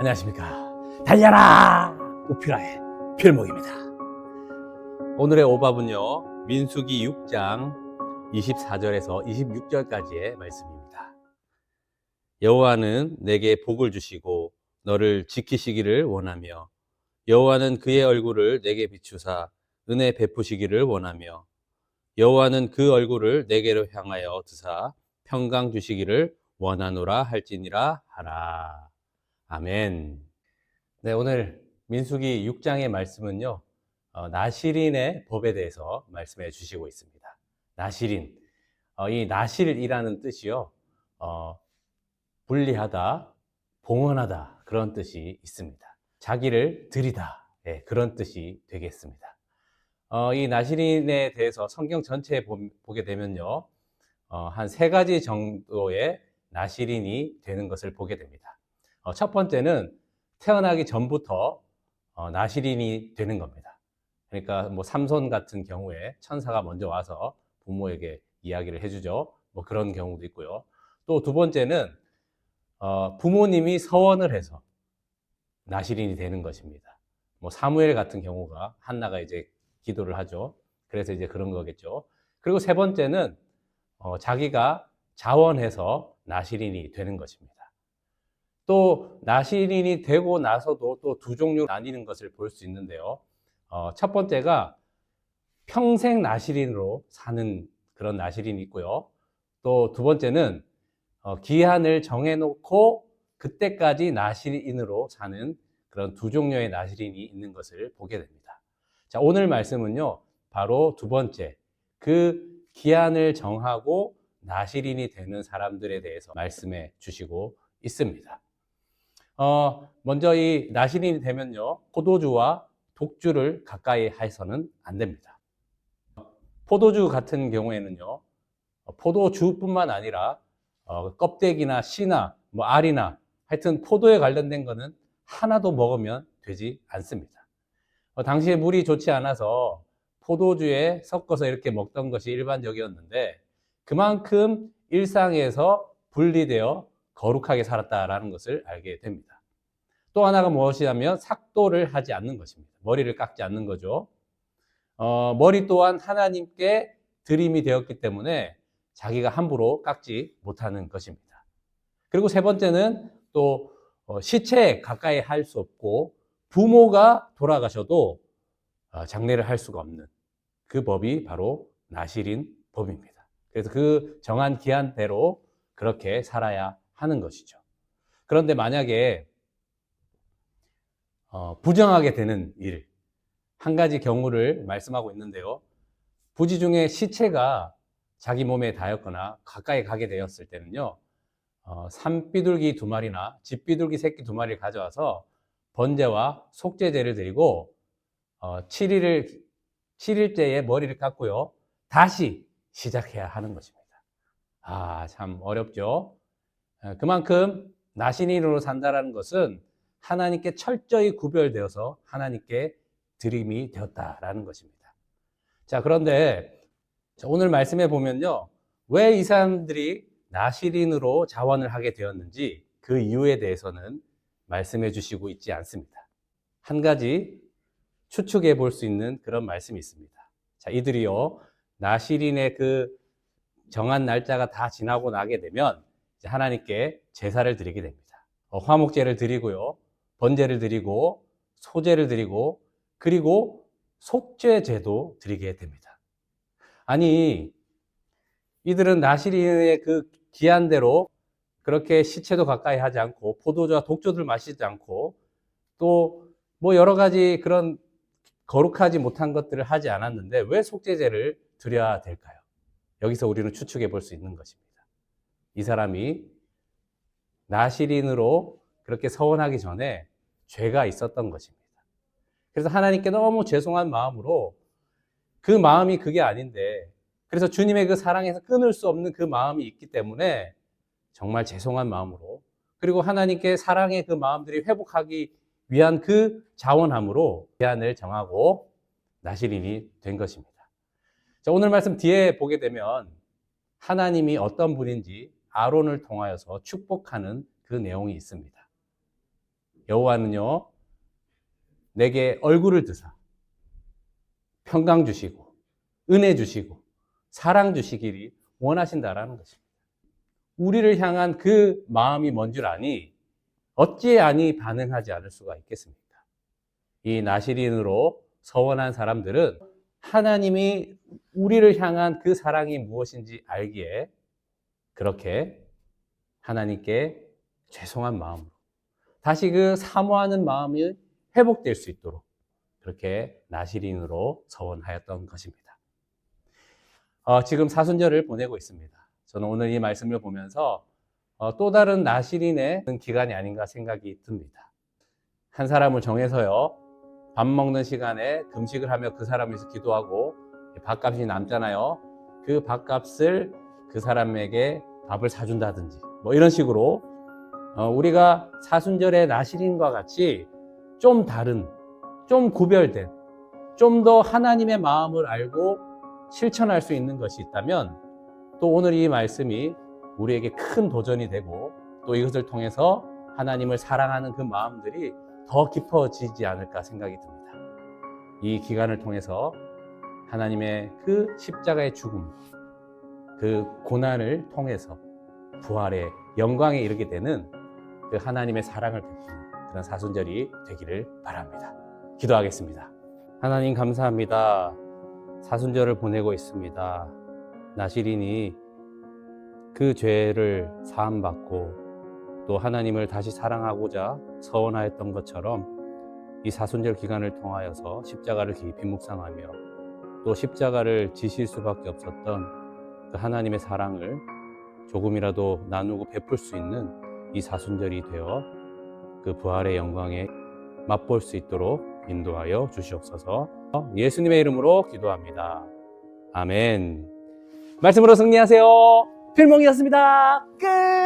안녕하십니까. 달려라! 우피라의 필목입니다. 오늘의 오밥은요, 민수기 6장 24절에서 26절까지의 말씀입니다. 여호와는 내게 복을 주시고 너를 지키시기를 원하며 여호와는 그의 얼굴을 내게 비추사 은혜 베푸시기를 원하며 여호와는 그 얼굴을 내게로 향하여 드사 평강 주시기를 원하노라 할지니라 하라. 아멘. 네, 오늘 민수기 6장의 말씀은요, 나실인의 법에 대해서 말씀해 주시고 있습니다. 나실인. 이 나실이라는 뜻이요, 분리하다, 봉헌하다, 그런 뜻이 있습니다. 자기를 드리다, 그런 뜻이 되겠습니다. 이 나실인에 대해서 성경 전체에 보게 되면요, 한 세 가지 정도의 나실인이 되는 것을 보게 됩니다. 첫 번째는 태어나기 전부터 나실인이 되는 겁니다. 그러니까 뭐 삼손 같은 경우에 천사가 먼저 와서 부모에게 이야기를 해주죠. 뭐 그런 경우도 있고요. 또 두 번째는 부모님이 서원을 해서 나실인이 되는 것입니다. 뭐 사무엘 같은 경우가 한나가 이제 기도를 하죠. 그래서 이제 그런 거겠죠. 그리고 세 번째는 자기가 자원해서 나실인이 되는 것입니다. 또 나실인이 되고 나서도 또 두 종류로 나뉘는 것을 볼 수 있는데요. 첫 번째가 평생 나실인으로 사는 그런 나실인이 있고요. 또 두 번째는 기한을 정해놓고 그때까지 나실인으로 사는 그런 두 종류의 나실인이 있는 것을 보게 됩니다. 자, 오늘 말씀은요, 바로 두 번째, 그 기한을 정하고 나실인이 되는 사람들에 대해서 말씀해 주시고 있습니다. 먼저 이 나실인이 되면요, 포도주와 독주를 가까이 해서는 안 됩니다. 포도주 같은 경우에는요, 포도주뿐만 아니라 껍데기나 씨나 뭐 알이나 하여튼 포도에 관련된 거는 하나도 먹으면 되지 않습니다. 당시에 물이 좋지 않아서 포도주에 섞어서 이렇게 먹던 것이 일반적이었는데 그만큼 일상에서 분리되어 거룩하게 살았다라는 것을 알게 됩니다. 또 하나가 무엇이냐면 삭도를 하지 않는 것입니다. 머리를 깎지 않는 거죠. 머리 또한 하나님께 드림이 되었기 때문에 자기가 함부로 깎지 못하는 것입니다. 그리고 세 번째는 또 시체에 가까이 할 수 없고 부모가 돌아가셔도 장례를 할 수가 없는 그 법이 바로 나실인 법입니다. 그래서 그 정한 기한대로 그렇게 살아야 하는 것이죠. 그런데 만약에 부정하게 되는 일, 한 가지 경우를 말씀하고 있는데요. 부지 중에 시체가 자기 몸에 닿았거나 가까이 가게 되었을 때는요, 산비둘기 2마리나 집비둘기 새끼 2마리를 가져와서 번제와 속죄제를 드리고 7일째에 머리를 깎고요, 다시 시작해야 하는 것입니다. 참 어렵죠. 그만큼 나신인으로 산다는 것은 하나님께 철저히 구별되어서 하나님께 드림이 되었다라는 것입니다. 자, 그런데 오늘 말씀해 보면요, 왜 이 사람들이 나실인으로 자원을 하게 되었는지 그 이유에 대해서는 말씀해 주시고 있지 않습니다. 한 가지 추측해 볼 수 있는 그런 말씀이 있습니다. 자, 이들이요, 나실인의 그 정한 날짜가 다 지나고 나게 되면 하나님께 제사를 드리게 됩니다. 화목제를 드리고요, 번제를 드리고 소제를 드리고 그리고 속죄제도 드리게 됩니다. 아니, 이들은 나실인의 그 기한대로 그렇게 시체도 가까이 하지 않고 포도주와 독주를 마시지 않고 또 뭐 여러 가지 그런 거룩하지 못한 것들을 하지 않았는데 왜 속죄제를 드려야 될까요? 여기서 우리는 추측해 볼 수 있는 것입니다. 이 사람이 나실인으로 그렇게 서원하기 전에 죄가 있었던 것입니다. 그래서 하나님께 너무 죄송한 마음으로 그 마음이 그게 아닌데, 그래서 주님의 그 사랑에서 끊을 수 없는 그 마음이 있기 때문에 정말 죄송한 마음으로, 그리고 하나님께 사랑의 그 마음들이 회복하기 위한 그 자원함으로 기한을 정하고 나실인이 된 것입니다. 자, 오늘 말씀 뒤에 보게 되면 하나님이 어떤 분인지 아론을 통하여서 축복하는 그 내용이 있습니다. 여호와는요, 내게 얼굴을 드사 평강 주시고 은혜 주시고 사랑 주시기를 원하신다라는 것입니다. 우리를 향한 그 마음이 뭔 줄 아니? 어찌 아니 반응하지 않을 수가 있겠습니까? 이 나시린으로 서원한 사람들은 하나님이 우리를 향한 그 사랑이 무엇인지 알기에 그렇게 하나님께 죄송한 마음으로 다시 그 사모하는 마음이 회복될 수 있도록 그렇게 나시린으로 서원하였던 것입니다. 지금 사순절을 보내고 있습니다. 저는 오늘 이 말씀을 보면서 또 다른 나시린의 기간이 아닌가 생각이 듭니다. 한 사람을 정해서요, 밥 먹는 시간에 금식을 하며 그 사람을 위해서 기도하고 밥값이 남잖아요. 그 밥값을 그 사람에게 밥을 사준다든지 뭐 이런 식으로 우리가 사순절의 나시린과 같이 좀 다른, 좀 구별된, 좀 더 하나님의 마음을 알고 실천할 수 있는 것이 있다면 또 오늘 이 말씀이 우리에게 큰 도전이 되고 또 이것을 통해서 하나님을 사랑하는 그 마음들이 더 깊어지지 않을까 생각이 듭니다. 이 기간을 통해서 하나님의 그 십자가의 죽음, 그 고난을 통해서 부활의 영광에 이르게 되는 그 하나님의 사랑을 베푸는 그런 사순절이 되기를 바랍니다. 기도하겠습니다. 하나님 감사합니다. 사순절을 보내고 있습니다. 나시린이 그 죄를 사함받고 또 하나님을 다시 사랑하고자 서원하였던 것처럼 이 사순절 기간을 통하여서 십자가를 깊이 묵상하며 또 십자가를 지실 수밖에 없었던 그 하나님의 사랑을 조금이라도 나누고 베풀 수 있는 이 사순절이 되어 그 부활의 영광에 맛볼 수 있도록 인도하여 주시옵소서. 예수님의 이름으로 기도합니다. 아멘. 말씀으로 승리하세요. 필몽이었습니다. 끝!